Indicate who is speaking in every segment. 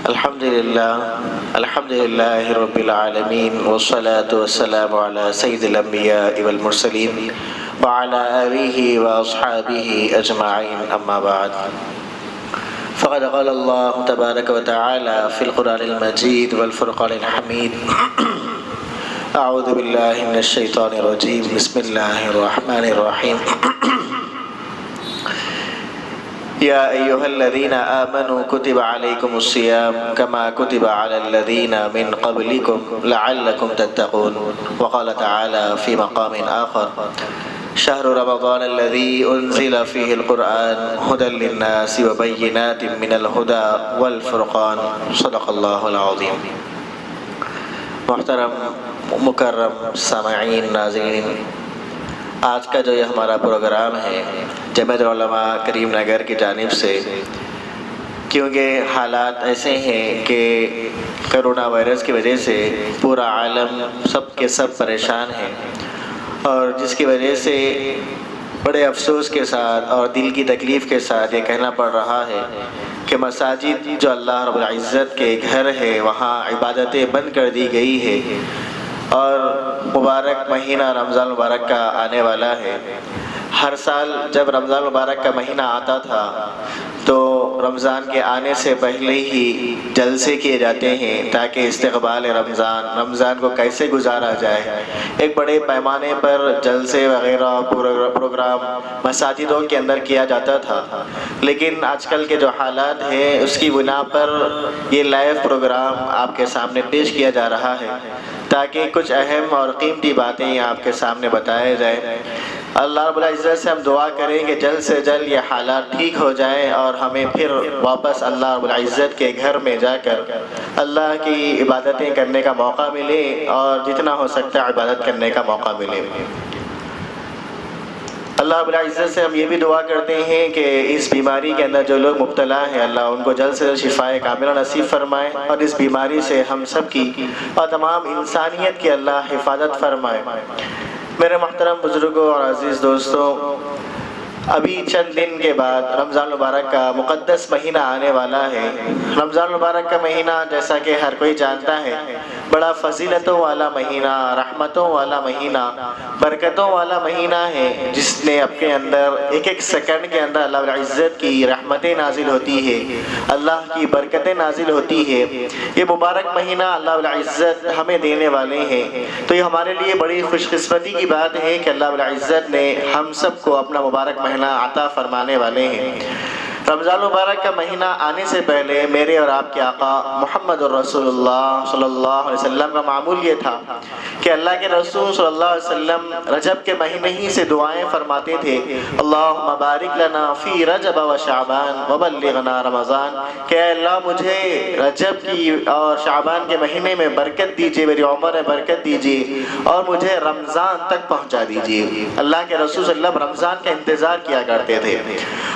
Speaker 1: الحمد لله رب العالمين والصلاة والسلام على سيد الأنبياء والمرسلين وعلى آله وأصحابه أجمعين أما بعد فقد قال الله تبارك وتعالى في القرآن المجيد والفرقان الحميد أعوذ بالله من الشيطان الرجيم بسم الله الرحمن الرحيم يا أيها الذين آمنوا كتب عليكم الصيام كما كتب على الذين من قبلكم لعلكم تتقون وقال تعالى في مقام آخر شهر رمضان الذي أنزل فيه القرآن هدى للناس وبينات من الهدى والفرقان صدق الله العظيم. محترم مکرم سامعین ناظرین، آج کا جو یہ ہمارا پروگرام ہے جمعیت العلماء کریم نگر کی جانب سے، کیونکہ حالات ایسے ہیں کہ کرونا وائرس کی وجہ سے پورا عالم سب کے سب پریشان ہیں، اور جس کی وجہ سے بڑے افسوس کے ساتھ اور دل کی تکلیف کے ساتھ یہ کہنا پڑ رہا ہے کہ مساجد جو اللہ رب العزت کے گھر ہے وہاں عبادتیں بند کر دی گئی ہے، اور مبارک مہینہ رمضان مبارک کا آنے والا ہے۔ ہر سال جب رمضان مبارک کا مہینہ آتا تھا تو رمضان کے آنے سے پہلے ہی جلسے کیے جاتے ہیں تاکہ استقبال رمضان کو کیسے گزارا جائے۔ ایک بڑے پیمانے پر جلسے وغیرہ پروگرام مساجدوں کے اندر کیا جاتا تھا، لیکن آج کل کے جو حالات ہیں اس کی بنا پر یہ لائیو پروگرام آپ کے سامنے پیش کیا جا رہا ہے تاکہ کچھ اہم اور قیمتی باتیں آپ کے سامنے بتائے جائیں۔ اللہ رب العزت سے ہم دعا کریں کہ جلد سے جلد یہ حالات ٹھیک ہو جائیں اور ہمیں پھر واپس اللہ رب العزت کے گھر میں جا کر اللہ کی عبادتیں کرنے کا موقع ملے اور جتنا ہو سکتا ہے عبادت کرنے کا موقع ملے۔ اللہ رب العزت سے ہم یہ بھی دعا کرتے ہیں کہ اس بیماری کے اندر جو لوگ مبتلا ہیں اللہ ان کو جلد سے جلد شفائے کاملہ نصیب فرمائے، اور اس بیماری سے ہم سب کی اور تمام انسانیت کی اللہ حفاظت فرمائے۔ میرے محترم بزرگوں اور عزیز دوستوں، ابھی چند دن کے بعد رمضان مبارک کا مقدس مہینہ آنے والا ہے۔ رمضان مبارک کا مہینہ جیسا کہ ہر کوئی جانتا ہے بڑا فضیلتوں والا مہینہ، رحمتوں والا مہینہ، برکتوں والا مہینہ ہے، جس نے اپنے اندر ایک ایک سیکنڈ کے اندر اللہ العزت کی رحمتیں نازل ہوتی ہے، اللہ کی برکتیں نازل ہوتی ہے۔ یہ مبارک مہینہ اللہ العزت ہمیں دینے والے ہیں، تو یہ ہمارے لیے بڑی خوش قسمتی کی بات ہے کہ اللہ العزت نے ہم سب کو اپنا مبارک مہینہ عطا فرمانے والے ہیں۔ رمضان مبارک کا مہینہ آنے سے پہلے میرے اور آپ کے آقا محمد الرسول اللہ صلی اللہ علیہ وسلم کا معمول یہ تھا کہ اللہ کے رسول صلی اللہ علیہ وسلم رجب کے مہینے ہی سے دعائیں فرماتے تھے، اللہم بارک لنا فی رجب و شعبان وبلغنا رمضان، کہ اے اللہ مجھے رجب کی اور شعبان کے مہینے میں برکت دیجئے، میری عمر میں برکت دیجئے، اور مجھے رمضان تک پہنچا دیجئے۔ اللہ کے رسول صلی اللہ علیہ وسلم رمضان کا انتظار کیا کرتے تھے،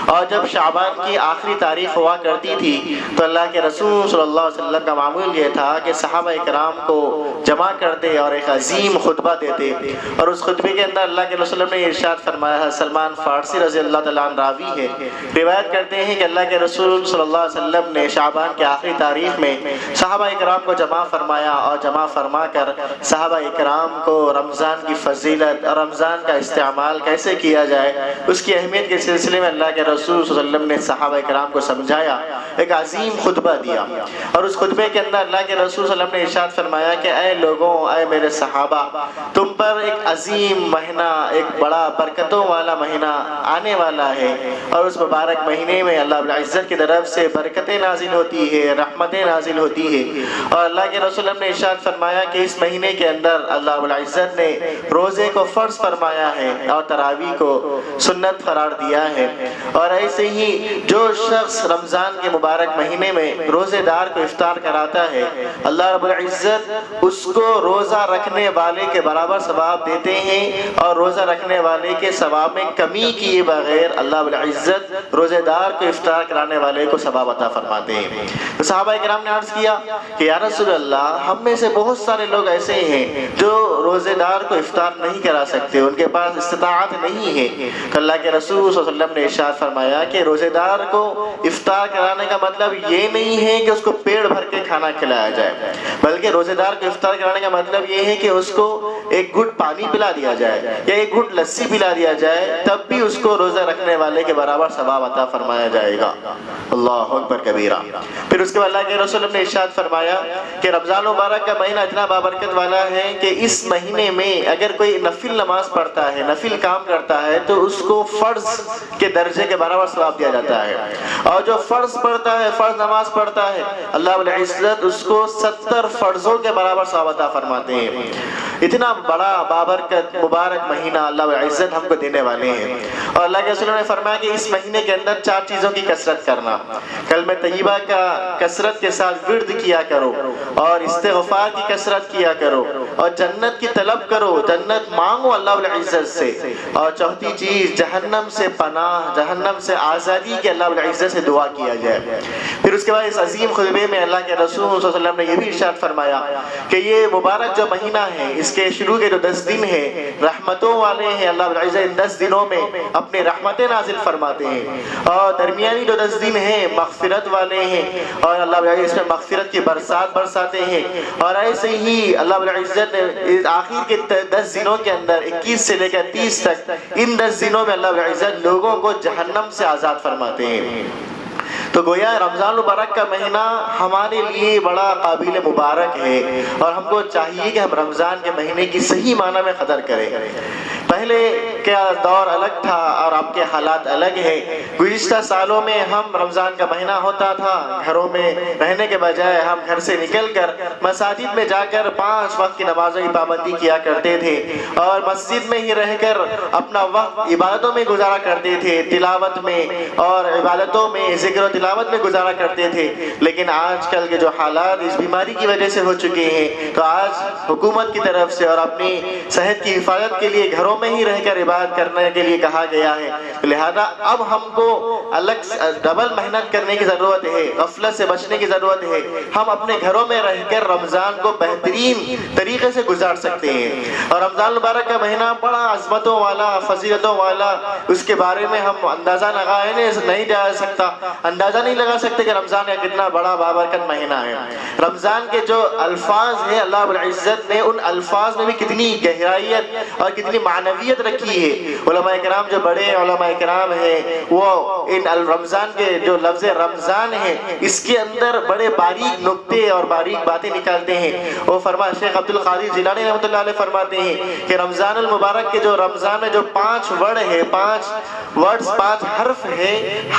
Speaker 1: اور جب شعبان کی آخری تاریخ ہوا کرتی تھی تو اللہ کے رسول صلی اللہ علیہ وسلم کا معمول یہ تھا کہ صحابہ اکرام کو جمع کرتے اور ایک عظیم خطبہ دیتے، اور اس خطبے کے اندر اللہ کے رسول نے ارشاد فرمایا، سلمان فارسی رضی اللہ تعالیٰ عنہ راوی ہے، روایت کرتے ہیں کہ اللہ کے رسول صلی اللہ علیہ وسلم نے شعبان کے آخری تاریخ میں صحابہ اکرام کو جمع فرمایا، اور جمع فرما کر صحابہ اکرام کو رمضان کی فضیلت اور رمضان کا استعمال کیسے کیا جائے اس کی اہمیت کے سلسلے میں اللہ کے رسول صلی اللہ علیہ وسلم نے صحابہ اکرام کو سمجھایا، ایک عظیم خطبہ دیا، اور اس خطبے کے اندر اللہ کے رسول صلی اللہ علیہ وسلم نے ارشاد فرمایا کہ اے لوگوں، اے میرے صحابہ، تم پر ایک عظیم مہینہ، ایک بڑا برکتوں والا مہینہ آنے والا ہے، اور اس مبارک مہینے میں اللہ العزت کی طرف سے برکتیں نازل ہوتی ہے، رحمتیں نازل ہوتی ہے، اور اللہ کے رسول نے ارشاد فرمایا کہ اس مہینے کے اندر اللہ العزت نے روزے کو فرض فرمایا ہے اور تراویح کو سنت قرار دیا ہے، اور ایسے ہی جو شخص رمضان کے مبارک مہینے میں روزے دار کو افطار کراتا ہے اللہ رب العزت اس کو روزہ رکھنے والے کے برابر ثواب دیتے ہیں، اور روزہ رکھنے والے کے ثواب میں کمی کیے بغیر اللہ رب العزت روزے دار کو افطار کرانے والے کو ثواب عطا فرماتے ہیں۔ تو صحابہ کرام نے عرض کیا کہ یا رسول اللہ، ہم میں سے بہت سارے لوگ ایسے ہیں جو روزے دار کو افطار نہیں کرا سکتے، ان کے پاس استطاعت نہیں ہے۔ تو اللہ کے رسول صلی اللہ علیہ وسلم نے ارشاد فرمایا فرمایا کہ روزے دار کو افطار کرانے کا مطلب یہ نہیں ہے کہ اس کو پیٹ بھر کے کھانا کھلایا جائے، بلکہ روزے دار کو افطار کرانے کا مطلب یہ ہے کہ اس کو ایک گھٹ پانی پلا دیا جائے یا ایک گھٹ لسی پلا دیا جائے، تب بھی اس کو روزہ رکھنے والے کے برابر ثواب عطا فرمایا جائے گا۔ اللہ اکبر کبیرہ۔ پھر اس کے بعد اللہ کے رسول نے ارشاد فرمایا کہ رمضان مبارک کا مہینہ اتنا بابرکت والا ہے کہ اس مہینے میں اگر کوئی نفل نماز پڑھتا ہے، نفل کام کرتا ہے، تو اس کو فرض کے درجے کے برابر ثواب دیا جاتا ہے، اور جو فرض پڑھتا ہے، فرض نماز پڑھتا ہے، اللہ رب العزت اس کو 70 فرضوں کے برابر ثواب عطا فرماتے ہیں۔ اتنا بڑا بابرکت مبارک مہینہ اللہ رب العزت ہم کو دینے والے ہیں۔ اور اللہ کے رسول نے فرمایا کہ اس مہینے کے اندر 4 چیزوں کی کثرت کرنا، کلمہ طیبہ کا کثرت کے ساتھ ورد کیا کرو، اور استغفار کی کثرت کیا کرو، اور جنت کی طلب کرو، جنت مانگو اللہ رب العزت سے، اور چوتھی چیز جہنم سے پناہ، جہنم سے آزادی کے اللہ رب العزت سے دعا کیا جائے۔ پھر اس کے بعد اس عظیم خطبے میں اللہ کے رسول صلی اللہ علیہ وسلم نے یہ بھی ارشاد فرمایا کہ یہ مبارک جو مہینہ ہے، اس کے شروع کے جو 10 دن ہیں رحمتوں والے ہیں، اللہ رب العزت ان 10 دنوں میں اپنے رحمتیں نازل فرماتے ہیں، اور درمیانی جو 10 دن ہیں مغفرت والے ہیں، اور اللہ رب العزت اس میں مغفرت کی برسات برساتے ہیں، اور ایسے ہی اللہ رب العزت نے آخر کے 10 دنوں کے اندر 21 سے لے کر 30 تک ان 10 دنوں میں اللہ رب العزت لوگوں کو جہنم سے آزاد فرماتے ہیں۔ تو گویا رمضان مبارک کا مہینہ ہمارے لیے بڑا قابل مبارک ہے، اور ہم کو چاہیے کہ ہم رمضان کے مہینے کی صحیح معنی میں قدر کریں۔ پہلے کیا دور الگ تھا اور اب کے حالات الگ ہیں۔ گزشتہ سالوں میں ہم رمضان کا مہینہ ہوتا تھا، گھروں میں رہنے کے بجائے ہم گھر سے نکل کر مساجد میں جا کر 5 وقت کی نمازوں کی پابندی کیا کرتے تھے، اور مسجد میں ہی رہ کر اپنا وقت عبادتوں میں گزارا کرتے تھے، تلاوت میں اور عبادتوں میں، ذکر و تلاوت میں گزارا کرتے تھے۔ لیکن آج کل کے جو حالات اس بیماری کی وجہ سے ہو چکے ہیں، تو آج حکومت کی طرف سے اور اپنی صحت کی حفاظت کے لیے گھروں میں ہی رہ کر عبادت کرنے کے لیے کہا گیا ہے۔ لہذا اب ہم کو الگ ڈبل محنت کرنے کی ضرورت ہے، غفلت سے بچنے کی ضرورت ہے۔ ہم اپنے گھروں میں رہ کر رمضان کو بہترین طریقے سے گزار سکتے ہیں، اور رمضان مبارک کا مہینہ بڑا عظمتوں والا، فضیلتوں والا، اس کے بارے میں ہم اندازہ لگائے نہیں جا سکتا، اندازہ نہیں لگا سکتے کہ رمضان کا کتنا بڑا بابرکت مہینہ ہے۔ رمضان کے جو الفاظ ہیں اللہ رب العزت نے ان الفاظ میں بھی کتنی گہرائیت اور کتنی معنویت رکھی ہے۔ علماء کرام جو بڑے علماء کرام ہیں وہ ان رمضان کے جو لفظ رمضان ہے اس کے اندر بڑے باریک نکتے اور باریک باتیں نکالتے ہیں۔ وہ شیخ عبد القادر جیلانی رحمۃ اللہ علیہ فرماتے ہیں کہ رمضان المبارک کے جو رمضان میں جو 5 ورڈ ہے، 5 حرف ہے،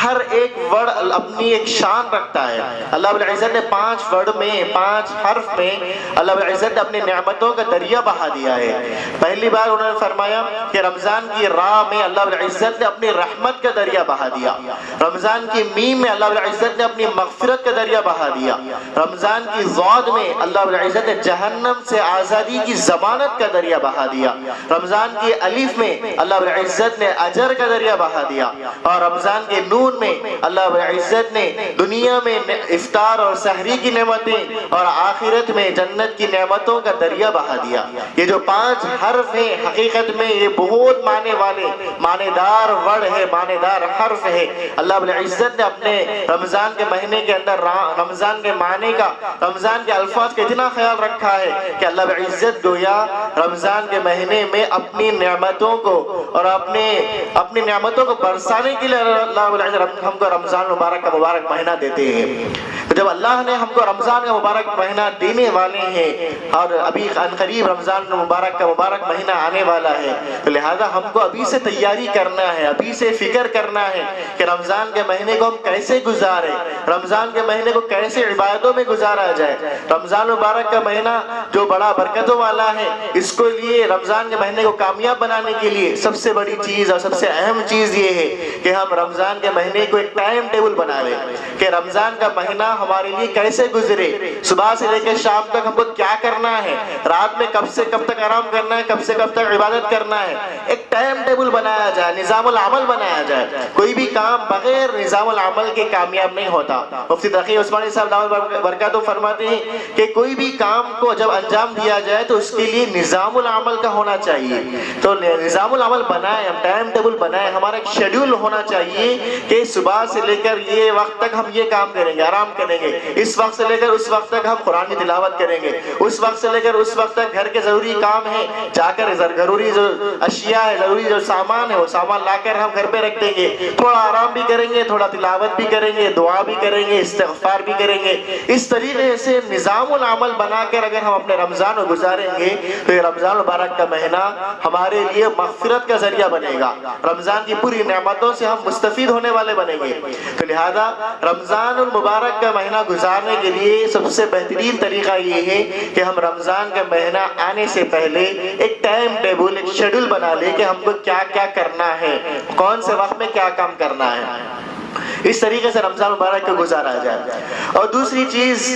Speaker 1: ہر ایک ورڈ اپنی ایک شان رکھتا ہے۔ اللہ رب العزت نے 5 ورڈ میں، 5 حرف میں اللہ رب العزت نے اپنے نعمتوں کا دریا بہا دیا ہے۔ پہلی بار انہوں نے فرمایا کہ رمضان کی راہ میں اللہ رب العزت نے اپنی رحمت کا دریا بہا دیا، رمضان کی میم میں اللہ رب العزت نے اپنی مغفرت کا دریا بہا دیا، رمضان کی ضاد میں اللہ رب العزت نے جہنم سے آزادی کی ضمانت کا دریا بہا دیا، رمضان کی الف میں اللہ رب العزت نے اجر کا دریا بہا دیا، اور رمضان کے نون میں اللہ رب العزت نے دنیا میں افطار اور سحری کی نعمتیں اور آخرت میں جنت کی نعمتوں کا دریا بہا دیا۔ یہ جو 5 حرف ہیں حقیقت میں یہ بہت معنی والے، معنی دار ورڈ ہے، معنی دار حرف ہے۔ اللہ رب العزت نے اپنے رمضان کے مہینے کے اندر رمضان کے معنی کا، رمضان کے الفاظ کا اتنا خیال رکھا ہے کہ اللہ رب العزت گویا رمضان کے مہینے میں اپنی نعمتوں کو اور اپنی نعمتوں کو برسانے کے لیے اللہ رب العزت ہم کو رمضان مبارک کا مبارک مہینہ دیتے ہیں۔ جب اللہ نے ہم کو رمضان کا مبارک مہینہ دینے والے ہیں اور ابھی قریب رمضان مبارک کا مبارک مہینہ آنے والا ہے، تو لہذا ہم کو ابھی سے تیاری کرنا ہے، ابھی سے فکر کرنا ہے کہ رمضان کے مہینے کو ہم کیسے گزاریں، رمضان کے مہینے کو کیسے عبادتوں میں گزارا جائے۔ رمضان مبارک کا مہینہ جو بڑا برکتوں والا ہے، اس کو لیے رمضان کے مہینے کو کامیاب بنانے کے لیے سب سے بڑی چیز اور سب سے اہم چیز یہ ہے کہ ہم رمضان کے مہینے کو ایک ٹائم ٹیبل بنا لیں کہ کہ رمضان کا مہینہ ہمارے لیے کیسے گزرے، صبح سے لے کے شام تک ہم کو کیا کرنا ہے، رات میں کب سے کب تک آرام کرنا ہے، کب سے کب تک عبادت کرنا ہے، ایک ٹائم ٹیبل بنایا جائے، نظام العمل بنایا جائے۔ کوئی بھی کام بغیر نظام العمل کے کامیاب نہیں ہوتا۔ مفتی تقی عثمانی صاحب دامت برکاتہ فرماتے ہیں کہ کوئی بھی کام کو جب انجام دیا جائے تو اس کے لیے نظام العمل کا ہونا چاہیے۔ تو نظام العمل بنائیں، ہم ٹائم ٹیبل بنائیں، ہمارا ایک شیڈول ہونا چاہیے کہ صبح سے لے کر یہ وقت تک ہم یہ کام کریں گے، آرام کریں گے، اس وقت سے لے کر اس وقت تک ہم قرآن کی تلاوت کریں گے، اس وقت سے لے کر اس وقت تک گھر کے ضروری کام ہیں جا کر ضروری جو اشیاء ہے، ضروری جو سامان ہے وہ سامان لا کر ہم گھر پہ رکھ دیں گے، تھوڑا آرام بھی کریں گے، تھوڑا تلاوت بھی کریں گے، دعا بھی کریں گے، استغفار بھی کریں گے۔ اس طریقے سے نظام العمل بنا کر اگر ہم اپنے رمضان کو گزاریں گے تو یہ رمضان مبارک کا مہینہ ہمارے لیے مغفرت کا ذریعہ بنے گا، رمضان کی پوری نعمتوں سے ہم مستفید ہونے والے بنیں گے۔ تو لہذا رمضان المبارک کا مہینہ گزارنے کے لیے سب سے بہترین طریقہ یہ ہے کہ ہم رمضان کا مہینہ آنے سے پہلے ایک ٹائم ٹیبل، ایک شیڈول بنا لیں کہ ہم کو کیا کیا کرنا ہے، کون سے وقت میں کیا کام کرنا ہے، اس طریقے سے رمضان مبارک کو گزارا جائے۔ اور دوسری چیز،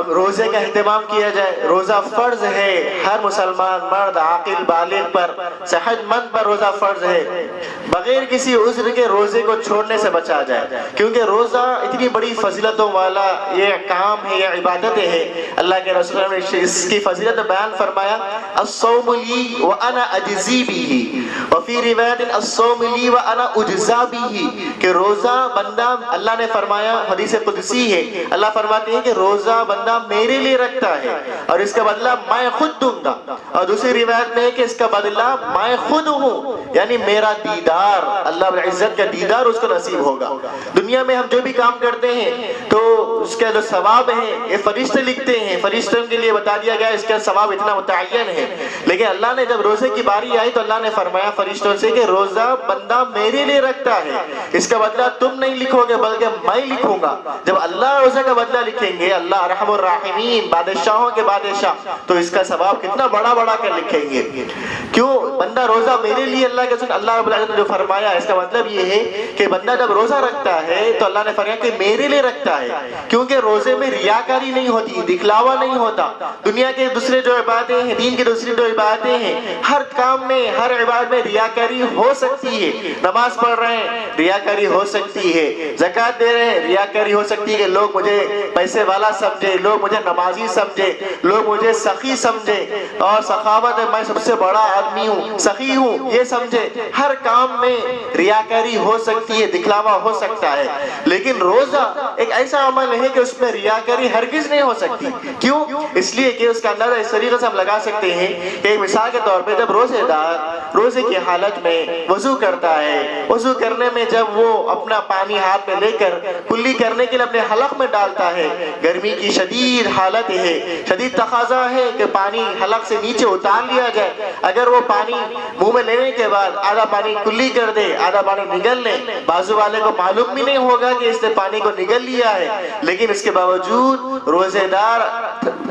Speaker 1: روزے کا اہتمام کیا جائے۔ روزہ فرض ہے، ہر مسلمان مرد عاقل بالغ پر، صحت مند پر روزہ فرض ہے۔ بغیر کسی عذر کے روزے کو چھوڑنے سے بچا جائے، کیونکہ روزہ اتنی بڑی فضیلتوں والا یہ کام ہے، یہ عبادتیں ہے۔ اللہ کے رسول نے اس کی فضیلت بیان فرمایا، الصوم لی وانا اجزی بہ، وفی روایت الصوم لی وانا اجزا بہ، کہ روزہ بندہ، اللہ نے فرمایا، حدیث قدسی ہے، اللہ فرماتے ہیں کہ روزہ بندہ میرے لیے رکھتا ہے اور اس کا بدلہ میں خود دوں گا۔ اور دوسری روایت میں ہے کہ اس کا بدلہ میں خود ہوں، یعنی میرا دیدار، اللہ العزت کا دیدار اس کو نصیب ہوگا۔ دنیا میں ہم جو بھی کام کرتے ہیں تو اس کا جو ثواب ہے یہ فرشتے لکھتے ہیں، فرشتوں کے لیے بتا دیا گیا اس کا ثواب اتنا متعین ہے، لیکن اللہ نے جب روزے کی باری آئی تو اللہ نے فرمایا فرشتوں سے کہ روزہ بندہ میرے لیے رکھتا ہے، اس کا بدلہ تم نہیں لکھو گے بلکہ میں لکھوں گا۔ جب اللہ روزے کا بدلہ لکھیں گے، اللہ ارحم الراحمین، بادشاہوں کے بادشاہ، تو اس کا ثواب کتنا بڑا بڑا کر لکھیں گے۔ کیوں؟ بندہ روزہ میرے لیے، اللہ رب العزت نے جو فرمایا، اس کا مطلب یہ ہے کہ بندہ جب روزہ رکھتا ہے تو اللہ نے فرمایا کہ میرے لیے رکھتا ہے، کیونکہ روزے میں ریاکاری نہیں ہوتی، دکھلاوا نہیں ہوتا۔ دنیا کے دوسرے جو عبادتیں ہیں، دین کی دوسری جو عبادتیں ہیں، ہر کام میں، ہر عبادت میں ریاکاری ہو سکتی ہے۔ نماز پڑھ رہے ہیں، ریاکاری ہو سکتی ہے، زکوٰۃ دے رہے ہیں، ریاکاری ہو سکتی ہے کہ لوگ مجھے پیسے والا سمجھے، لوگ مجھے نمازی سمجھے، لوگ مجھے سخی سمجھے، اور سخاوت ہے میں سب سے بڑا آدمی ہوں، سخی ہوں، یہ سمجھے۔ ہر کام میں ریاکاری ہو سکتی ہے، دکھلاوا ہو سکتا ہے، لیکن روزہ ایک ایسا عمل ہے کہ اس میں ریاکاری ہرگز نہیں ہو سکتی۔ کیوں؟ اس لیے کہ اس کا اندازہ اس طریقے سے ہم لگا سکتے ہیں کہ مثال کے طور پہ جب روزے دار روزے کی حالت میں وضو کرتا ہے، وضو کرنے میں جب وہ اپنا پانی ہاتھ میں لے کر کلی کرنے کے لیے اپنے حلق میں ڈالتا ہے، گرمی کی شدید حالت ہے، شدید تقاضا ہے کہ پانی حلق سے نیچے اتار لیا جائے، اگر وہ پانی منہ میں لینے کے بعد آدھا پانی کلی کر دے، آدھا پانی نگل لے، بازو والے کو معلوم بھی نہیں ہوگا کہ اس نے پانی کو نگل لیا ہے، لیکن اس کے باوجود روزے دار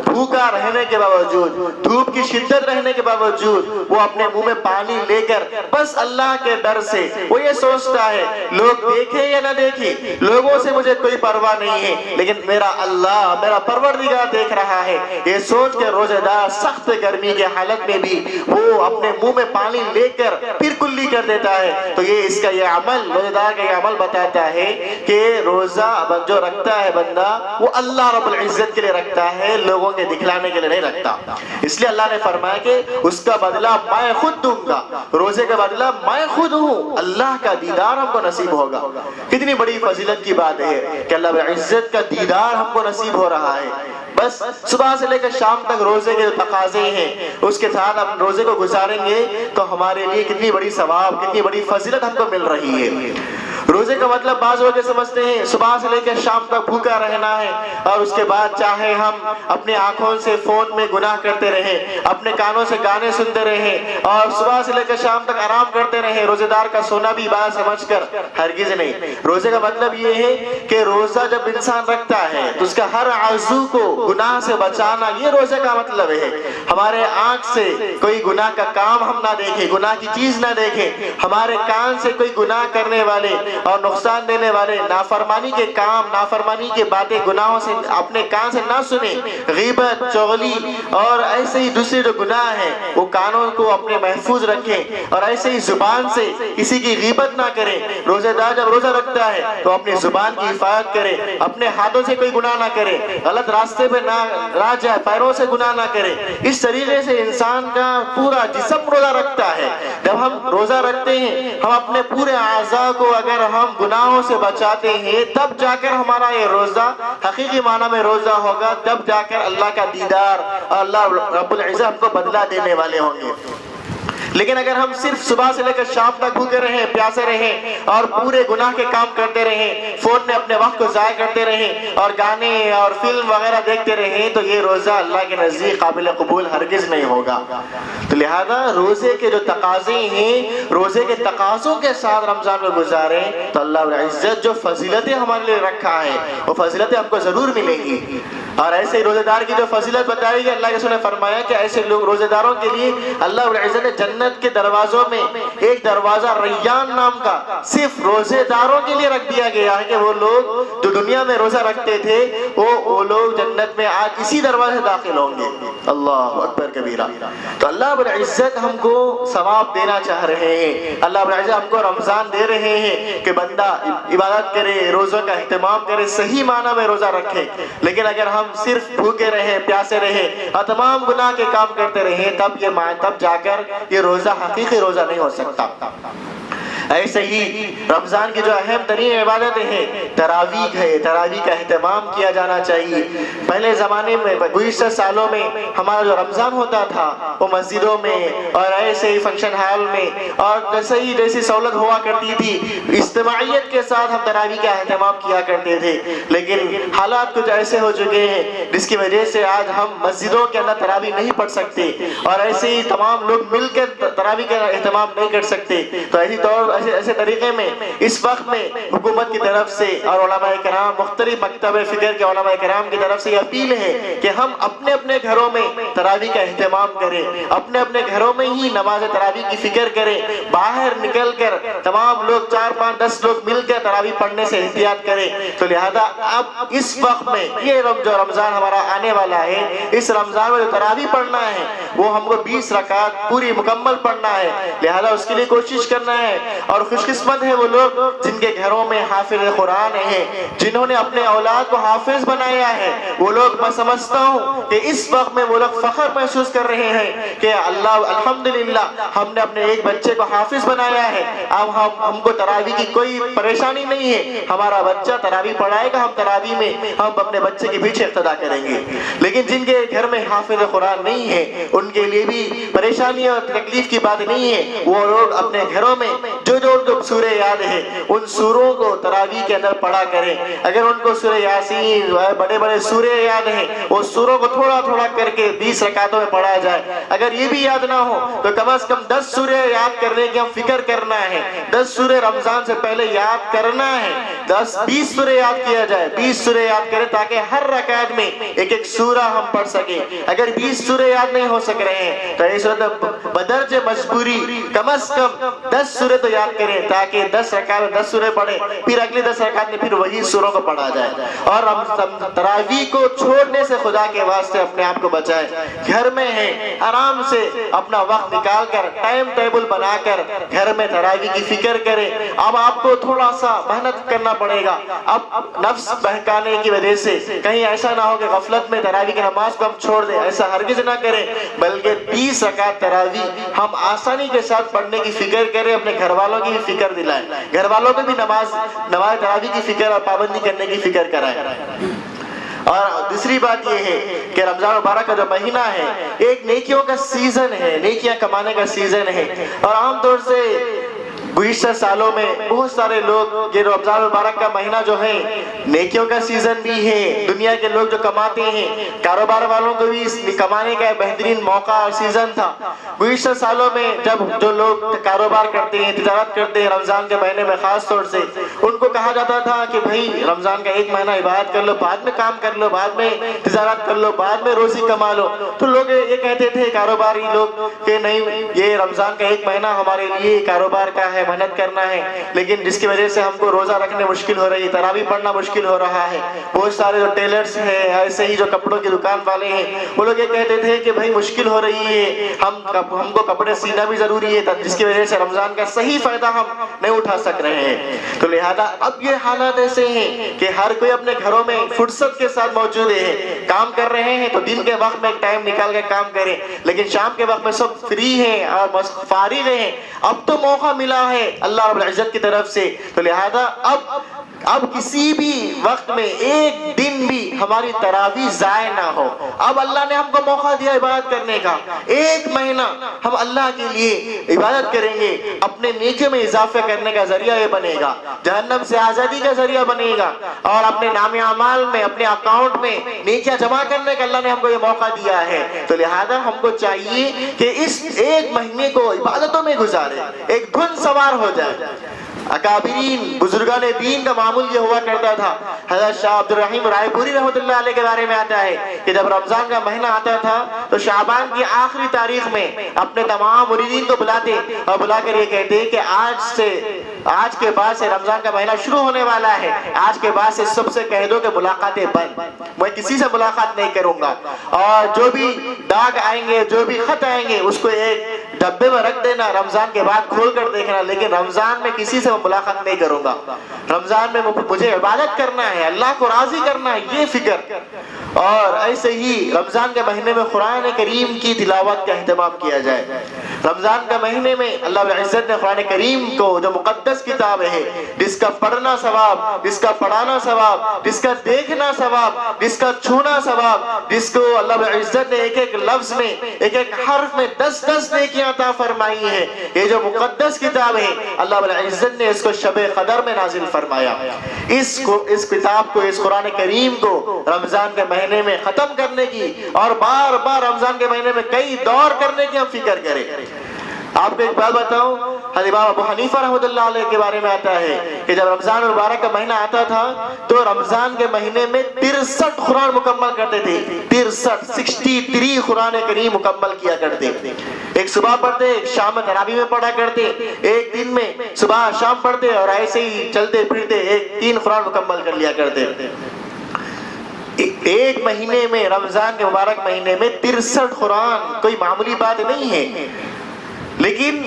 Speaker 1: بھوکا رہنے کے باوجود، دھوپ کی شدت رہنے کے باوجود، وہ اپنے منہ میں پانی لے کر بس اللہ کے ڈر سے وہ یہ سوچتا ہے لوگ دیکھیں یا نہ دیکھیں، لوگوں سے مجھے کوئی پرواہ نہیں ہے، لیکن میرا اللہ، میرا پروردگار دیکھ رہا ہے، یہ سوچ کے روزے دار سخت گرمی کے حالت میں بھی وہ اپنے منہ میں پانی لے کر پھر کلی کر دیتا ہے۔ تو یہ اس کا یہ عمل، روزے دار کا یہ عمل بتاتا ہے کہ روزہ جو رکھتا ہے بندہ وہ اللہ رب العزت کے لیے رکھتا ہے، لوگوں کے دکھلانے کے لیے نہیں رکھتا۔ اس لیے اللہ نے فرمایا کہ اس کا بدلہ میں خود دوں گا، روزے کا بدلہ میں خود ہوں، اللہ کا دیدار ہم کو نصیب ہوگا۔ کتنی بڑی فضیلت کی بات ہے کہ اللہ رب العزت کا دیدار ہم کو نصیب ہو رہا ہے۔ بس صبح سے لے کر شام تک روزے کے تقاضے ہیں، اس کے ساتھ ہم روزے کو گزاریں گے تو ہمارے لیے کتنی بڑی ثواب، کتنی بڑی فضیلت ہم کو مل رہی ہے۔ روزے کا مطلب بعض لوگ سمجھتے ہیں صبح سے لے کر شام تک بھوکا رہنا ہے، اور اس کے بعد چاہے ہم اپنے آنکھوں سے فون میں گناہ کرتے رہیں، اپنے کانوں سے گانے سنتے رہیں، اور صبح سے لے کر شام تک آرام کرتے رہیں، روزے دار کا سونا بھی عبادت سمجھ کر، ہرگز نہیں۔ روزے کا مطلب یہ ہے کہ روزہ جب انسان رکھتا ہے تو اس کا ہر عضو کو گناہ سے بچانا، یہ روزے کا مطلب ہے۔ ہمارے آنکھ سے کوئی گناہ کا کام ہم نہ دیکھیں، گناہ کی چیز نہ دیکھیں، ہمارے کان سے کوئی گناہ کرنے والے اور نقصان دینے والے نافرمانی کے کام، نافرمانی کے باتیں، گناہوں سے اپنے کان سے نہ سنیں، غیبت، چغلی اور ایسے ہی دوسرے جو گناہ ہیں وہ کانوں کو اپنے محفوظ رکھیں، اور ایسے ہی زبان سے کسی کی غیبت نہ کریں۔ روزہ دار جب روزہ رکھتا ہے تو اپنی زبان کی حفاظت کرے، اپنے ہاتھوں سے کوئی گناہ نہ کرے، غلط راستے پہ نہ جائے، پیروں سے گناہ نہ کرے۔ اس طریقے سے انسان کا پورا جسم روزہ رکھتا ہے۔ جب ہم روزہ رکھتے ہیں، ہم اپنے پورے اعضاء کو اگر ہم گناہوں سے بچاتے ہیں، تب جا کر ہمارا یہ روزہ حقیقی معنی میں روزہ ہوگا، تب جا کر اللہ کا دیدار اور اللہ رب العزت ہم کو بدلہ دینے والے ہوں گے۔ لیکن اگر ہم صرف صبح سے لے کر شام تک بھوکے رہیں، پیاسے رہیں اور پورے گناہ کے کام کرتے رہیں، فون میں اپنے وقت کو ضائع کرتے رہیں اور گانے اور فلم وغیرہ دیکھتے رہیں، تو یہ روزہ اللہ کے نزدیک قابل قبول ہرگز نہیں ہوگا۔ تو لہذا روزے کے جو تقاضے ہیں، روزے کے تقاضوں کے ساتھ رمضان کو گزاریں تو اللہ العزت جو فضیلتیں ہمارے لیے رکھا ہے وہ فضیلتیں ہم کو ضرور ملیں گی۔ اور ایسے روزے دار کی جو فضیلت بتائی گئی، اللہ کے رسول نے فرمایا کہ ایسے لوگ روزے داروں کے لیے اللہ العزت نے جنت کے دروازوں میں ایک دروازہ ریان نام کا صرف روزے داروں کے لیے رکھ دیا گیا ہے کہ وہ لوگ جو دنیا میں روزہ رکھتے تھے وہ لوگ جنت میں آج اسی دروازے داخل ہوں گے۔ اللہ اکبر کبیرہ۔ تو اللہ رب العزت ہم کو ثواب دینا چاہ رہے ہیں، اللہ رب العزت ہم کو رمضان دے رہے ہیں کہ بندہ عبادت کرے، روزوں کا اہتمام کرے، صحیح معنی میں روزہ رکھے۔ لیکن اگر ہم صرف بھوکے رہیں، پیاسے رہیں اور تمام گناہ کے کام کرتے رہیں، تب جا کر یہ روزہ حقیقی روزہ نہیں ہو سکتا۔ ایسے ہی رمضان کی جو اہم ترین عبادتیں ہیں تراویح ہے، تراویح کا اہتمام کیا جانا چاہیے۔ پہلے زمانے میں گزشتہ سالوں میں ہمارا جو رمضان ہوتا تھا وہ مسجدوں میں اور ایسے ہی فنکشن ہال میں اور جیسی سہولت ہوا کرتی تھی، اجتماعیت کے ساتھ ہم تراویح کا اہتمام کیا کرتے تھے۔ لیکن حالات کچھ ایسے ہو چکے ہیں جس کی وجہ سے آج ہم مسجدوں کے اندر تراویح نہیں پڑھ سکتے اور ایسے ہی تمام لوگ مل کر تراویح کا اہتمام نہیں کر سکتے۔ تو ایسے طریقے میں اس وقت میں حکومت کی طرف سے اور علماء کرام، مختلف مکتب فکر کے علماء کرام کی طرف سے یہ اپیل ہے کہ ہم اپنے اپنے گھروں میں تراویح کا اہتمام کریں، اپنے اپنے گھروں میں ہی نماز تراویح کی فکر کریں، باہر نکل کر تمام لوگ 4 5 10 لوگ مل کر تراویح پڑھنے سے احتیاط کریں۔ تو لہذا اب اس وقت میں یہ جو رمضان ہمارا آنے والا ہے، اس رمضان میں جو تراویح پڑھنا ہے وہ ہم کو 20 رکعت پوری مکمل پڑھنا ہے۔ لہذا اس کے لیے کوشش کرنا ہے۔ اور خوش قسمت ہے وہ لوگ جن کے گھروں میں حافظ قرآن ہیں، جنہوں نے اپنے اولاد کو حافظ بنایا ہے۔ وہ لوگ میں سمجھتا ہوں کہ اس وقت میں وہ لوگ فخر محسوس کر رہے ہیں کہ اللہ الحمدللہ ہم نے اپنے ایک بچے کو حافظ بنایا ہے، اب ہم کو تراویح کی کوئی پریشانی نہیں ہے، ہمارا بچہ تراویح پڑھائے گا، ہم تراویح میں ہم اپنے بچے کے پیچھے اقتدا کریں گے۔ لیکن جن کے گھر میں حافظ قرآن نہیں ہے ان کے لیے بھی پریشانی اور تکلیف کی بات نہیں ہے، وہ لوگ اپنے گھروں میں جو ان کو سورہ یاد ہے ان سوروں کو تراویح کے اندر پڑھا کریں۔ اگر ان کو سورہ یاسین بڑے بڑے سورے یاد ہیں، وہ سوروں کو تھوڑا تھوڑا کر کے 20 رکعتوں میں پڑھا جائے۔ اگر یہ بھی یاد نہ ہو تو کم از کم 10 سورے یاد کرنے کی ہم فکر کرنا ہے، 10 سورے رمضان سے پہلے یاد کرنا ہے، 20 سورے یاد کیا جائے، 20 سورے یاد کریں تاکہ ہر رکعت میں ایک ایک سورہ ہم پڑھ سکیں۔ اگر 20 سورے یاد نہیں ہو سک رہے ہیں تو اس صورت بدرجہ مجبوری کم از کم 10 سورے تو یاد کریں تاکہ 10 رکعت میں 10 سورے پڑھیں، پھر اگلی 10 رکعت میں پھر وہی سوروں کو پڑھا جائے۔ اور تراویح کو چھوڑنے سے خدا کے واسطے اپنے آپ کو بچائیں۔ گھر میں ہیں آرام سے اپنا وقت نکال کر ٹائم ٹیبل بنا کر گھر میں تراویح کی فکر کریں۔ اب آپ کو تھوڑا سا محنت کرنا پڑے گا، اب نفس بہکانے کی وجہ سے کہیں ایسا نہ ہو کہ غفلت میں تراویح کی نماز کو ہم چھوڑ دیں، ایسا ہرگز نہ کریں، بلکہ 20 رکعت تراویح ہم آسانی کے ساتھ پڑھنے کی فکر کریں، اپنے گھر والوں کی بھی فکر دلائیں، گھر والوں کو بھی نماز تراویح کی فکر اور پابندی کرنے کی فکر کرائیں۔ اور دوسری بات یہ ہے کہ رمضان مبارک کا جو مہینہ ہے ایک نیکیوں کا سیزن ہے، نیکیاں کمانے کا سیزن ہے۔ اور عام طور سے گزشتہ سالوں میں بہت سارے لوگ یہ رمضان مبارک کا مہینہ جو ہے نیکیوں کا سیزن بھی ہے، دنیا کے لوگ جو کماتے ہیں، کاروبار والوں کو بھی اس کمانے کا بہترین موقع اور سیزن تھا۔ گزشتہ سالوں میں جب جو لوگ کاروبار کرتے ہیں، تجارت کرتے ہیں رمضان کے مہینے میں خاص طور سے، ان ان کو کہا جاتا تھا کہ بھائی رمضان کا ایک مہینہ عبادت کر لو، بعد میں کام کر لو، بعد میں تجارت کر لو، بعد میں روزی کما لو. تو لوگ یہ کہتے تھے کاروباری لوگ کہ نہیں، یہ رمضان کا ایک مہینہ ہمارے لیے کاروبار کا ہے، محنت کرنا ہے، لیکن جس کی وجہ سے ہم کو روزہ رکھنے مشکل ہو رہی ہے، تراویح پڑھنا مشکل ہو رہا ہے. بہت سارے جو ٹیلرز ہیں، ایسے ہی جو کپڑوں کی دکان والے ہیں، وہ لوگ یہ کہتے تھے کہ بھائی مشکل ہو رہی ہے، ہم کو کپڑے سینا بھی ضروری ہے، جس کی وجہ سے رمضان کا صحیح فائدہ ہم نہیں اٹھا سک رہے ہیں. تو لہذا اب یہ حالات ایسے ہیں کہ ہر کوئی اپنے گھروں میں فرصت کے ساتھ موجود ہے، کام کر رہے ہیں تو دن کے وقت میں ایک ٹائم نکال کے کام کریں، لیکن شام کے وقت میں سب فری ہیں اور فارغ ہیں. اب تو موقع ملا ہے اللہ رب العزت کی طرف سے، تو لہذا اب کسی بھی وقت میں ایک دن بھی ہماری تراویح ضائع نہ ہو. اب اللہ نے ہم کو موقع دیا عبادت کرنے کا، ایک مہینہ ہم اللہ کے لیے عبادت کریں گے، اپنے نیکیوں میں اضافہ کرنے کا ذریعہ یہ بنے گا، جہنم سے آزادی کا ذریعہ بنے گا، اور اپنے نام اعمال میں، اپنے اکاؤنٹ میں نیکیاں جمع کرنے کا اللہ نے ہم کو یہ موقع دیا ہے. تو لہذا ہم کو چاہیے کہ اس ایک مہینے کو عبادتوں میں گزارے، ایک دھن سوار ہو جائے. اکابرین بزرگان دین کا معمول یہ ہوا کرتا تھا. حضرت شاہ عبد الرحیم رائے پوری رحمۃ اللہ علیہ کے بارے میں آتا ہے کہ جب رمضان کا مہینہ آتا تھا تو شعبان کی آخری تاریخ میں اپنے تمام مریدین کو بلاتے اور بلا کر یہ کہتے کہ آج کے بعد سے رمضان کا مہینہ شروع ہونے والا ہے، آج کے بعد سے سب سے کہہ دو کہ ملاقاتیں بند، میں کسی سے ملاقات نہیں کروں گا، اور جو بھی ڈاک آئیں گے، جو بھی خط آئیں گے، اس کو ایک ڈبے میں رکھ دینا، رمضان کے بعد کھول کر دیکھنا، لیکن رمضان میں کسی سے ملاقات نہیں کروں گا. رمضان میں مجھے عبادت کرنا ہے، اللہ کو راضی کرنا ہے، یہ فکر. اور ایسے ہی رمضان کے مہینے میں قرآن کریم کی تلاوت کا اہتمام کیا جائے. رمضان کے مہینے میں اللہ العزت نے قرآن کریم کو، جو مقدس کتاب ہے، جس کا پڑھنا ثواب، جس کا پڑھانا ثواب، جس کا دیکھنا ثواب، جس کا چھونا ثواب، جس کو اللہ العزت نے ایک ایک لفظ میں، ایک ایک حرف میں 10 نیکیاں عطا فرمائی ہیں. یہ جو مقدس کتاب ہے اللہ العزت نے اس کو شب قدر میں نازل فرمایا. اس کتاب کو، اس قرآن کریم کو رمضان کے مہینے میں ختم کرنے کی اور بار بار رمضان کے مہینے میں کئی دور کرنے کی ہم فکر کریں. آپ کو ایک بات بتاؤں، حضرت امام ابو حنیفہ رحمۃ اللہ علیہ کے بارے میں آتا ہے کہ جب رمضان المبارک کا مہینہ آتا تھا تو رمضان کے مہینے میں 63 قرآن مکمل کرتے تھے. 63 قرآن کریم مکمل کیا کرتے. ایک صبح پڑھتے، ایک شام میں تراویح میں پڑھا کرتے، ایک دن میں صبح شام پڑھتے، اور ایسے ہی چلتے پھرتے 3 قرآن مکمل کر لیا کرتے. ایک مہینے میں، رمضان کے مبارک مہینے میں 63 قرآن کوئی معمولی بات نہیں ہے. لیکن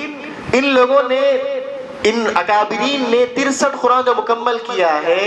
Speaker 1: ان لوگوں نے، ان اکابرین نے 63 قرآن جو مکمل کیا ہے،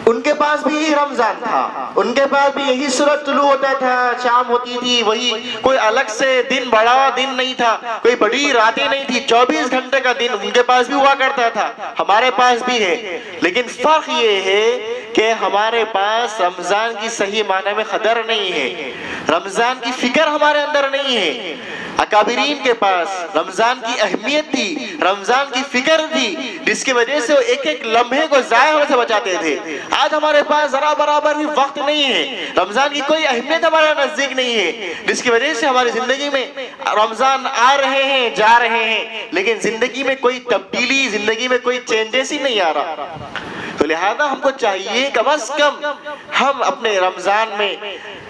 Speaker 1: ان کے پاس بھی یہی رمضان تھا، ان کے پاس بھی یہی سورج طلوع ہوتا تھا، شام ہوتی تھی، وہی کوئی الگ سے دن، بڑا دن نہیں تھا، کوئی بڑی راتیں نہیں تھی، 24 گھنٹے کا دن ان کے پاس بھی ہوا کرتا تھا، ہمارے پاس بھی ہے. لیکن فرق یہ ہے کہ ہمارے پاس رمضان کی صحیح معنی میں قدر نہیں ہے، رمضان کی فکر ہمارے اندر نہیں ہے. اکابرین کے پاس رمضان کی اہمیت تھی، رمضان کی فکر تھی، جس کی وجہ سے وہ ایک ایک لمحے کو ضائع ہونے سے بچاتے تھے. آج ہمارے پاس ذرا برابر بھی وقت نہیں ہے، رمضان کی کوئی اہمیت ہمارے نزدیک نہیں ہے، جس کی وجہ سے ہماری زندگی میں رمضان آ رہے ہیں، جا رہے ہیں، لیکن زندگی میں کوئی تبدیلی، زندگی میں کوئی چینجز ہی نہیں آ رہا. تو لہذا ہم کو چاہیے کم از کم ہم اپنے رمضان میں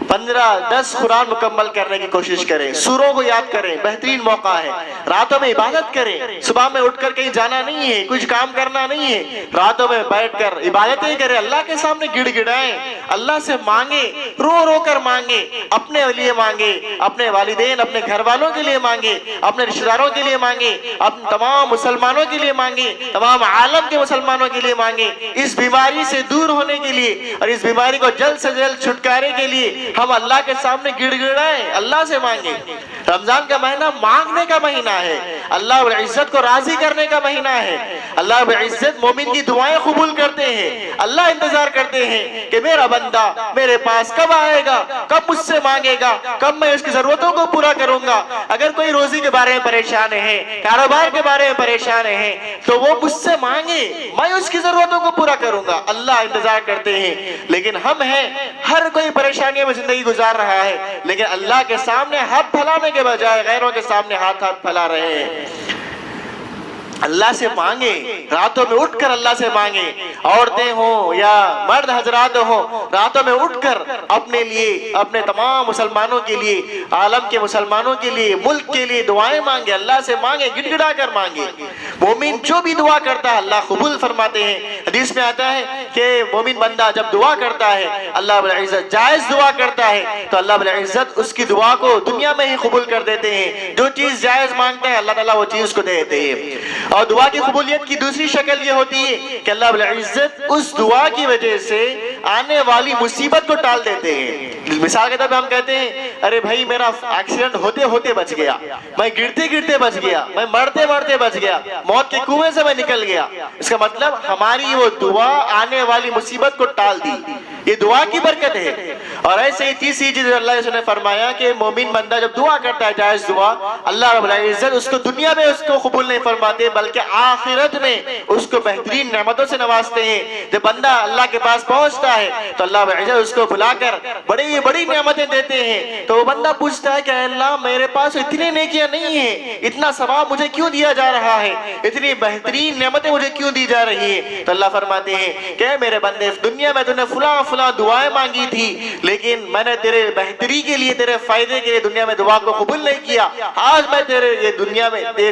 Speaker 1: 15-10 قرآن مکمل کرنے کی کوشش کریں، سوروں کو یاد کریں، بہترین موقع ہے. راتوں میں عبادت کریں، صبح میں اٹھ کر کہیں جانا نہیں ہے، کچھ کام کرنا نہیں ہے، راتوں میں بیٹھ کر عبادتیں کریں، اللہ کے سامنے گڑ گڑائیں، اللہ سے مانگیں، رو رو کر مانگیں، اپنے لیے مانگیں، اپنے والدین، اپنے گھر والوں کے لیے مانگیں، اپنے رشتہ داروں کے لیے مانگیں، اپنے تمام مسلمانوں کے لیے مانگیں، تمام عالم کے مسلمانوں کے لیے مانگیں، اس بیماری سے دور ہونے کے لیے اور اس بیماری کو جلد سے جلد چھٹکارے کے لیے ہم اللہ کے سامنے گڑ گڑائیں، اللہ سے مانگیں. رمضان کا مہینہ مانگنے کا مہینہ ہے، اللہ العزت کو راضی کرنے کا مہینہ ہے. اللہ العزت مومن کی دعائیں قبول کرتے ہیں. اللہ انتظار کرتے ہیں کہ میرا بندہ میرے پاس کب آئے گا، کب مجھ سے مانگے گا، کب میں اس کی ضرورتوں کو پورا کروں گا. اگر کوئی روزی کے بارے میں پریشان ہے، کاروبار کے بارے میں پریشان ہے، تو وہ مجھ سے مانگے، میں اس کی ضرورتوں کو پورا کروں گا. اللہ انتظار کرتے ہیں. لیکن ہم ہیں، ہر کوئی پریشانیوں میں زندگی گزار رہا ہے، لیکن اللہ کے سامنے ہاتھ پھیلانے کے بجائے غیروں کے سامنے ہاتھ پھیلا رہے ہیں. اللہ سے مانگے، راتوں میں اٹھ کر اللہ سے مانگے، عورتیں ہوں یا مرد حضرات ہوں، راتوں میں اٹھ کر اپنے لیے، اپنے تمام مسلمانوں کے لیے، عالم کے مسلمانوں کے لیے، ملک کے لیے دعائیں مانگے، اللہ سے مانگے، گڑ گڑا کر مانگے۔ مومن جو بھی دعا کرتا ہے اللہ قبول فرماتے ہیں۔ حدیث میں آتا ہے کہ مومن بندہ جب دعا کرتا ہے، اللہ رب العزت جائز دعا کرتا ہے تو اللہ رب العزت اس کی دعا کو دنیا میں ہی قبول کر دیتے ہیں۔ جو چیز جائز مانگتا ہے اللہ تعالیٰ وہ چیز کو دے دیتے ہیں۔ اور دعا کی قبولیت کی دوسری شکل یہ ہوتی ہے کہ اللہ رب العزت اس دعا کی وجہ سے آنے والی مصیبت کو ٹال دیتے ہیں۔ مثال کے طور پہ ہم کہتے ہیں ارے بھائی میرا ایکسیڈنٹ ہوتے ہوتے بچ گیا، میں گرتے گرتے بچ گیا، میں مرتے مرتے بچ گیا، موت کے کنویں سے میں نکل گیا۔ اس کا مطلب ہماری وہ دعا آنے والی مصیبت کو ٹال دی، یہ دعا کی برکت ہے۔ اور ایسے ہی تیسری چیز اللہ نے فرمایا کہ مومن بندہ جب دعا کرتا ہے جائز دعا، اللہ رب العزت اس کو دنیا میں اس کو قبول نہیں فرماتے بلکہ آخرت میں اس کو بہترین نعمتوں سے نوازتے ہیں۔ جب بندہ اللہ کے پاس پہنچتا ہے تو اللہ رب العزت اس کو بلا کر بڑی بڑی نعمتیں دیتے ہیں، تو وہ بندہ پوچھتا ہے کہ اے اللہ میرے پاس اتنے نیکیاں نہیں ہیں، اتنا ثواب مجھے کیوں دیا جا رہا ہے، اتنی بہترین نعمتیں مجھے کیوں دی جا رہی ہیں؟ تو اللہ فرماتے ہیں کہ میرے بندے دنیا میں تو نے فلاں فلاں دعائیں مانگی تھی، لیکن میں نے تیرے بہتری کے لیے، تیرے فائدے کے لیے دنیا میں دعا کو قبول نہیں کیا۔ آج میں تیرے یہ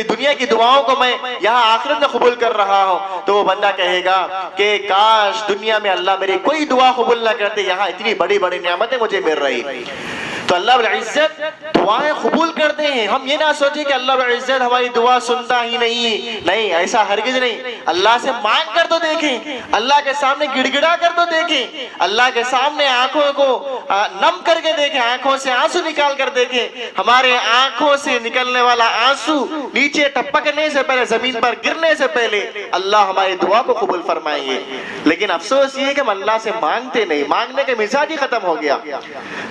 Speaker 1: دنیا کی دعاؤں کو میں یہاں آخرت میں قبول کر رہا ہوں۔ تو وہ بندہ کہے گا کہ کاش دنیا میں اللہ میری کوئی دعا قبول نہ کرتے، یہاں اتنی بڑی بڑی نعمتیں مجھے مل رہی۔ تو اللہ العزت دعائیں قبول کرتے ہیں۔ ہم یہ نہ سوچیں کہ اللہ العزت ہماری دعا سنتا ہی نہیں، ایسا ہرگز نہیں۔ اللہ سے مانگ کر تو دیکھیں، اللہ کے سامنے گڑ گڑا کر تو دیکھیں، اللہ کے سامنے آنکھوں کو نم کر کے دیکھیں، آنکھوں سے آنسو نکال کر دیکھیں۔ ہمارے آنکھوں سے نکلنے والا آنسو نیچے ٹپکنے سے پہلے، زمین پر گرنے سے پہلے اللہ ہماری دعا کو قبول فرمائیں گے۔ لیکن افسوس یہ ہے کہ ہم اللہ سے مانگتے نہیں، مانگنے کا مزاج ہی ختم ہو گیا۔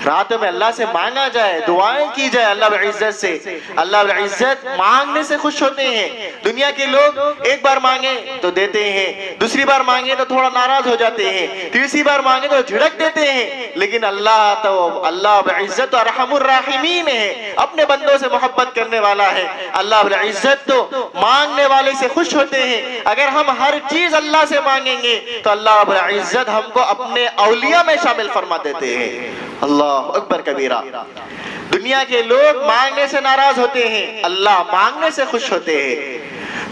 Speaker 1: راتوں میں اللہ سے مانگا جائے، دعائیں کی جائے اللہ العزت سے، اللہ العزت مانگنے سے خوش ہوتے ہیں۔ دنیا کے لوگ ایک بار مانگے تو دیتے ہیں، دوسری بار مانگے تو تھوڑا ناراض ہو جاتے ہیں، تیسری بار مانگے تو جھڑک دیتے ہیں، لیکن اللہ العزت ارحم الراحمین ہے، اپنے بندوں سے محبت کرنے والا ہے۔ اللہ العزت تو مانگنے والے سے خوش ہوتے ہیں۔ اگر ہم ہر چیز اللہ سے مانگیں گے تو اللہ العزت ہم کو اپنے اولیاء میں شامل فرما دیتے ہیں۔ اللہ اکبر کبیرہ۔ دنیا کے لوگ مانگنے سے ناراض ہوتے ہیں، اللہ مانگنے سے خوش ہوتے ہیں۔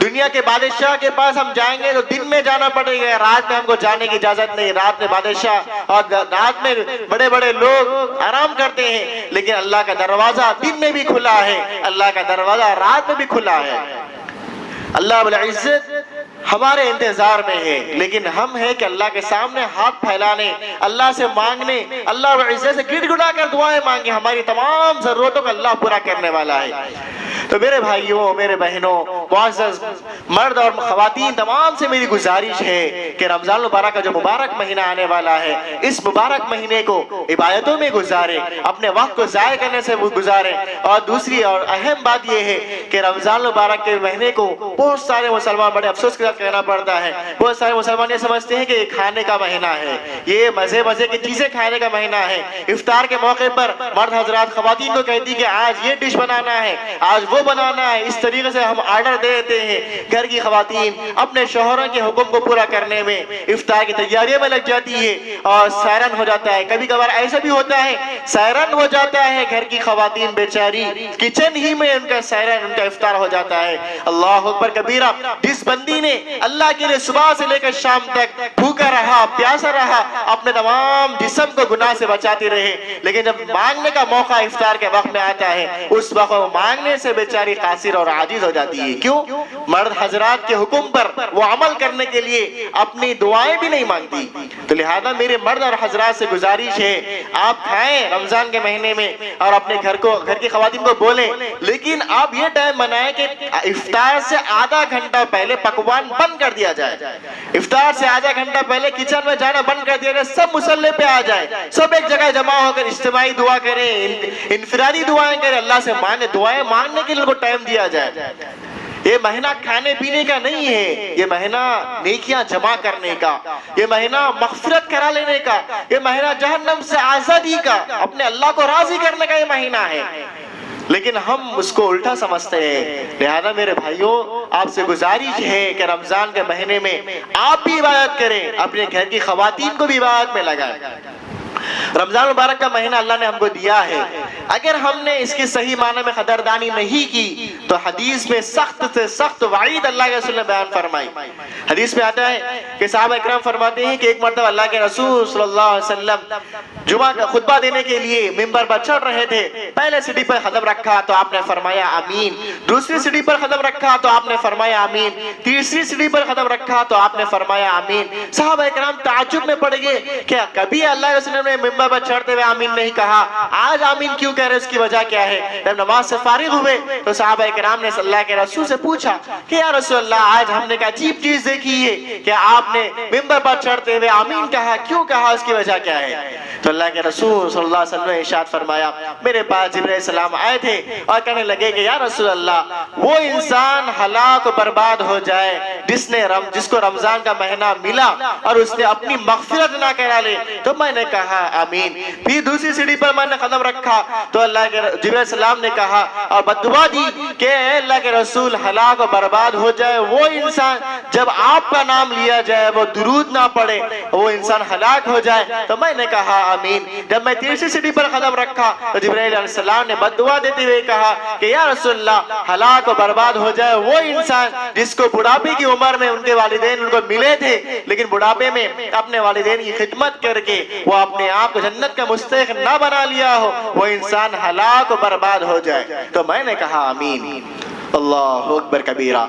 Speaker 1: دنیا کے بادشاہ کے پاس ہم جائیں گے تو دن میں جانا پڑے گا، رات میں ہم کو جانے کی اجازت نہیں۔ رات میں بادشاہ اور رات میں بڑے بڑے لوگ آرام کرتے ہیں، لیکن اللہ کا دروازہ دن میں بھی کھلا ہے، اللہ کا دروازہ رات میں بھی کھلا ہے۔ اللہ العزت ہمارے انتظار میں ہے، لیکن ہم ہیں کہ اللہ کے سامنے ہاتھ پھیلانے، اللہ سے مانگنے، اللہ العزت سے گڑ گڑا کر دعائیں مانگیں۔ ہماری تمام ضرورتوں کو اللہ پورا کرنے والا ہے۔ تو میرے بھائیوں، میرے بہنوں، معزز مرد اور خواتین تمام سے میری گزارش ہے کہ رمضان المبارک کا جو مبارک مہینہ آنے والا ہے، اس مبارک مہینے کو عبادتوں میں گزاریں، اپنے وقت کو ضائع کرنے سے گزاریں۔ اور دوسری اور اہم بات یہ ہے کہ رمضان المبارک کے مہینے کو بہت سارے مسلمان بڑے افسوس کے ساتھ کہنا پڑتا ہے، بہت سارے مسلمان یہ سمجھتے ہیں کہ یہ کھانے کا مہینہ ہے، یہ مزے مزے کی چیزیں کھانے کا مہینہ ہے۔ افطار کے موقع پر مرد حضرات خواتین کو کہتی کہ آج یہ ڈش بنانا ہے، آج وہ بنانا ہے، اس طریقے سے ہم آرڈر دے دیتے ہیں۔ گھر کی خواتین اپنے شوہروں کے حکم کو پورا کرنے میں افطار کی تیاریوں میں لگ جاتی ہے اور سیرن ہو جاتا ہے۔ کبھی کبھار ایسا بھی ہوتا ہے سیرن ہو جاتا ہے، گھر کی خواتین بیچاری کچن ہی میں ان کا سیرن، ان کا افطار ہو جاتا ہے۔ اللہ اکبر کبیرہ۔ جس بندی نے اللہ کے لیے صبح سے لے کر شام تک بھوکا رہا، پیاسا رہا، اپنے تمام جسم کو گناہ سے بچاتی رہے، لیکن جب مانگنے کا موقع افطار کے وقت میں آتا ہے، اس وقت وہ مانگنے سے بیچاری قاصر اور عاجز ہو جاتی ہے۔ کیوں؟ مرد حضرات کے حکم پر وہ عمل کرنے کے لیے اپنی دعائیں بھی نہیں مانگتی۔ تو لہذا میرے مرد اور حضرات سے گزارش ہے، آپ کھائیں رمضان کے مہینے میں اور اپنے گھر کی خواتین کو بولیں، لیکن آپ یہ ٹائم بنائیں کہ افطار سے آدھا گھنٹہ پہلے پکوان بند کر دیا جائے۔ افطار سے آدھا گھنٹہ پہلے کچن میں جانا بند کر دیا جائے، سب مصلی پہ آ جائے، سب ایک جگہ جمع ہو کر اجتماعی دعا کریں، انفرادی دعائیں کریں، اللہ سے مانگیں، دعائیں مانگنے کے لیے کو ٹائم دیا جائے۔ یہ مہینہ کھانے پینے کا نہیں ہے، یہ مہینہ نیکیاں جمع کرنے کا، یہ مہینہ مغفرت کرا لینے کا، یہ مہینہ جہنم سے آزادی کا، اپنے اللہ کو راضی کرنے کا یہ مہینہ ہے۔ لیکن ہم اس کو الٹا سمجھتے ہیں. لہذا میرے بھائیوں آپ سے گزارش ہے کہ رمضان کے مہینے میں آپ بھی عبادت کریں، اپنے گھر کی خواتین کو بھی عبادت میں لگائیں. رمضان مبارک کا مہینہ اللہ نے ہم کو دیا ہے، اگر ہم نے اس کی صحیح معنی میں قدردانی نہیں کی تو حدیث میں سخت سے سخت وعید اللہ کے رسول نے بیان فرمائی. حدیث میں آتا ہے کہ صحابہ اکرام فرماتے ہیں کہ ایک مرتبہ اللہ کے رسول صلی اللہ علیہ وسلم جمعہ کا خطبہ دینے کے لیے ممبر پر چڑھ رہے تھے. پہلے سیڑھی پر قدم رکھا تو آپ نے فرمایا آمین، دوسری سیڑھی پر قدم رکھا تو آپ نے فرمایا آمین، تیسری سیڑھی پر قدم رکھا تو آپ نے فرمایا آمین. صحابہ اکرام تعجب میں پڑ گئے کہ کبھی اللہ کے رسول نے ممبر پر چڑھتے ہوئے آمین نہیں کہا، آج آمین کیوں کہہ رہے، اس کی وجہ کیا ہے؟ جب نماز سے فارغ ہوئے تو صحابہ اکرام نے اللہ کے رسول سے پوچھا کہ یا رسول اللہ آج ہم نے ایک عجیب چیز دیکھی ہے کہ آپ نے ممبر پر چڑھتے ہوئے آمین کہا، کیوں کہا، اس کی وجہ کیا ہے؟ تو اللہ کے رسول صلی اللہ علیہ وسلم نے ارشاد فرمایا میرے پاس جبرائیل السلام آئے تھے اور کہنے لگے کہ یا رسول اللہ وہ انسان ہلاک و برباد ہو جائے جس کو رمضان کا مہینہ ملا اور اس نے اپنی مغفرت نہ کرا لے. تو میں نے کہا آمین. پھر دوسری سیڑھی پر میں نے قدم رکھا تو اللہ کے جبرائیل السلام نے کہا اور بددعا دی کہ اے اللہ کے رسول ہلاک و برباد ہو جائے وہ انسان جب آپ کا نام لیا جائے وہ درود نہ پڑے، وہ انسان ہلاک ہو جائے. تو میں نے کہا آمین. جب میں تیسری سیڑھی پر قدم رکھا تو جبرائیل علیہ السلام نے بددعا دیتے ہوئے کہا کہ یا رسول اللہ ہلاک و برباد ہو جائے وہ انسان جس کو بڑھاپے کی عمر میں ان کے والدین ان کو ملے تھے لیکن بڑھاپے میں اپنے والدین کی خدمت کر کے وہ اپنے آپ کو جنت کا مستحق نہ بنا لیا ہو، وہ انسان ہلاک و برباد ہو جائے. تو میں نے کہا آمین. اللہ اکبر کبیرہ.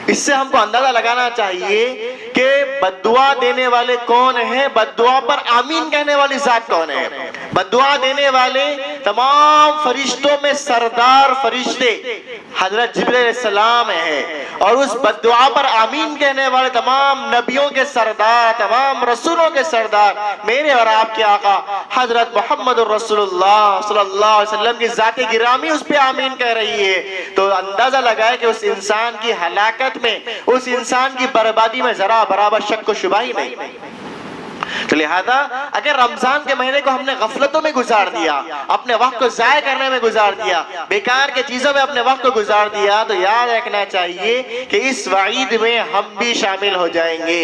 Speaker 1: اس سے ہم کو اندازہ لگانا چاہیے کہ بددعا دینے والے کون ہیں، بددعا پر آمین کہنے والی ذات کون ہے. بددعا دینے والے تمام فرشتوں میں سردار فرشتے حضرت جبرائیل علیہ السلام ہیں، اور اس بددعا پر آمین کہنے والے تمام نبیوں کے سردار، تمام رسولوں کے سردار میرے اور آپ کے آقا حضرت محمد رسول اللہ صلی اللہ علیہ وسلم کی ذات گرامی اس پہ آمین کہہ رہی ہے. تو اندازہ لگائے کہ اس انسان کی ہلاکت میں، اس انسان کی بربادی میں ذرا برابر شک و شبہ ہی نہیں. تو لہذا اگر رمضان کے مہینے کو ہم نے غفلتوں میں گزار دیا، اپنے وقت کو ضائع کرنے میں گزار دیا، بیکار کے چیزوں میں اپنے وقت کو گزار دیا، تو یاد رکھنا چاہیے کہ اس وعید میں ہم بھی شامل ہو جائیں گے.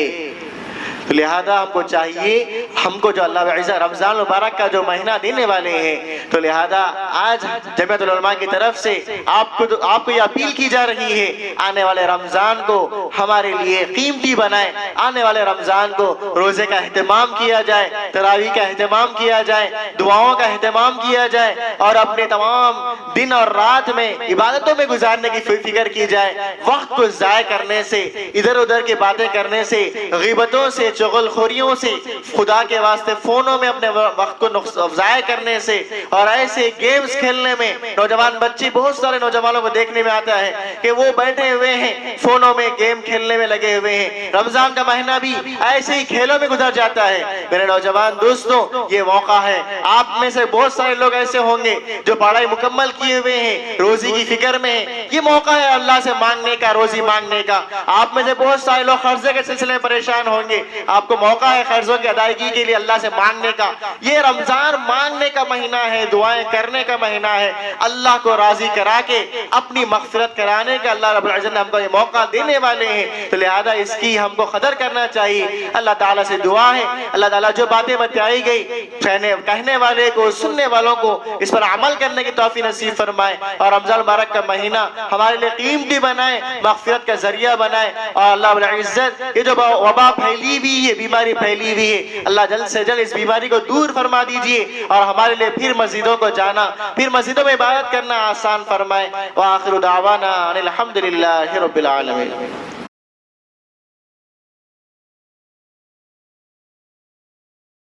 Speaker 1: تو لہذا ہم کو چاہیے، ہم کو جو اللہ عزت رمضان مبارک کا جو مہینہ دینے والے ہیں، تو لہذا آج جمعیت العلماء کی طرف سے آپ کو یہ اپیل کی جا رہی ہے آنے والے رمضان کو ہمارے لیے قیمتی بنائیں. آنے والے رمضان کو روزے کا اہتمام کیا جائے، تراویح کا اہتمام کیا جائے، دعاؤں کا اہتمام کیا جائے، اور اپنے تمام دن اور رات میں عبادتوں میں گزارنے کی فکر کی جائے. وقت کو ضائع کرنے سے، ادھر ادھر کی باتیں کرنے سے، غیبتوں سے، چغل خوریوں سے، خدا کے واسطے فونوں میں اپنے وقت کو ضائع کرنے سے، اور ایسے گیمز کھیلنے میں نوجوان بچے، بہت سارے نوجوانوں کو دیکھنے میں آتا ہے کہ وہ بیٹھے ہوئے ہیں فونوں میں گیم کھیلنے میں لگے ہوئے ہیں. رمضان کا مہینہ بھی ایسے ہی کھیلوں میں گزر جاتا ہے. میرے نوجوان دوستوں یہ موقع ہے، آپ میں سے بہت سارے لوگ ایسے ہوں گے جو پڑھائی مکمل کیے ہوئے ہیں، روزی کی فکر میں ہیں، یہ موقع ہے اللہ سے مانگنے کا، روزی مانگنے کا. آپ میں سے بہت سارے لوگ قرضے کے سلسلے میں پریشان ہوں گے، آپ کو موقع ہے قرضوں کی ادائیگی کے لیے اللہ سے مانگنے کا. یہ رمضان مانگنے کا مہینہ ہے، دعائیں کرنے کا مہینہ ہے، اللہ کو راضی کرا کے اپنی مغفرت کرانے کا اللہ رب العزت نے ہم کو یہ موقع دینے والے ہیں. تو لہذا اس کی ہم کو قدر کرنا چاہیے. اللہ تعالیٰ سے دعا ہے اللہ تعالیٰ جو باتیں بتائی گئی کہنے والے کو، سننے والوں کو اس پر عمل کرنے کی توفیق نصیب فرمائے، اور رمضان مبارک کا مہینہ ہمارے لیے قیمتی بنائے، مغفرت کا ذریعہ بنائے. اور اللہ رب العزت یہ جو وبا پھیلی ہوئی ہے، بیماری پھیلی ہوئی ہے، اللہ جلد سے جلد اس بیماری کو دور فرما دیجئے، اور ہمارے لیے پھر مسجدوں کو جانا، پھر مسجدوں میں عبادت کرنا آسان فرمائے. وآخر دعوانا الحمدللہ رب العالمین.